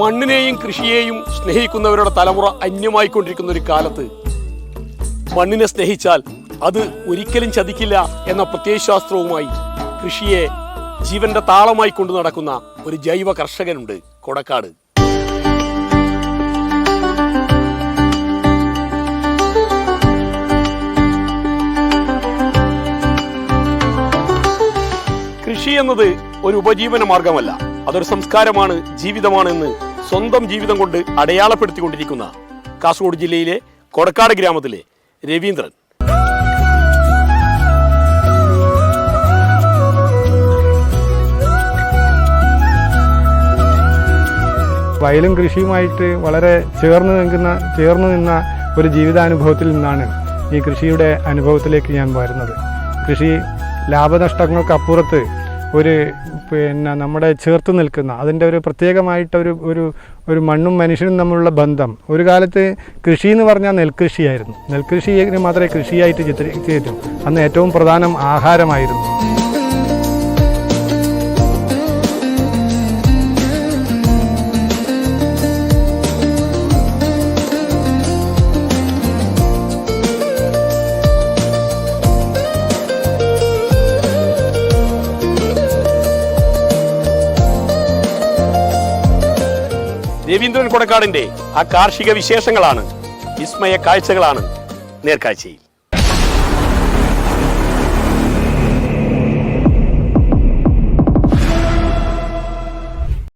മണ്ണിനെയും കൃഷിയെയും സ്നേഹിക്കുന്നവരുടെ തലമുറ അന്യമായിക്കൊണ്ടിരിക്കുന്ന ഒരു കാലത്ത് മണ്ണിനെ സ്നേഹിച്ചാൽ അത് ഒരിക്കലും ചതിക്കില്ല എന്ന പ്രത്യയശാസ്ത്രവുമായി കൃഷിയെ ജീവന്റെ താളമായി കൊണ്ടു നടക്കുന്ന ഒരു ജൈവ കർഷകനുണ്ട് കൊടക്കാട്. കൃഷി എന്നത് ഒരു ഉപജീവന മാർഗമല്ല, അതൊരു സംസ്കാരമാണ്, ജീവിതമാണെന്ന് സ്വന്തം ജീവിതം കൊണ്ട് അടയാളപ്പെടുത്തിക്കൊണ്ടിരിക്കുന്ന കാസർഗോഡ് ജില്ലയിലെ കൊടക്കാട് ഗ്രാമത്തിലെ രവീന്ദ്രൻ. വയലും കൃഷിയുമായിട്ട് വളരെ ചേർന്ന് നിന്ന ഒരു ജീവിതാനുഭവത്തിൽ നിന്നാണ് ഈ കൃഷിയുടെ അനുഭവത്തിലേക്ക് ഞാൻ വരുന്നത്. കൃഷി ലാഭനഷ്ടങ്ങൾക്കപ്പുറത്ത് നമ്മുടെ ചേർത്ത് നിൽക്കുന്ന അതിൻ്റെ ഒരു പ്രത്യേകമായിട്ട് ഒരു മണ്ണും മനുഷ്യനും തമ്മിലുള്ള ബന്ധം. ഒരു കാലത്ത് കൃഷി എന്ന് പറഞ്ഞാൽ നെൽകൃഷിയായിരുന്നു. നെൽകൃഷിയെ മാത്രമേ കൃഷിയായിട്ട് ചിത്രീകരിച്ചു. അന്ന് ഏറ്റവും പ്രധാനം ആഹാരമായിരുന്നു. രവീന്ദ്രൻ കൊടക്കാടിന്റെ ആ കാർഷിക വിശേഷങ്ങളാണ്, വിസ്മയ കാഴ്ചകളാണ് നേർക്കാഴ്ചയിൽ.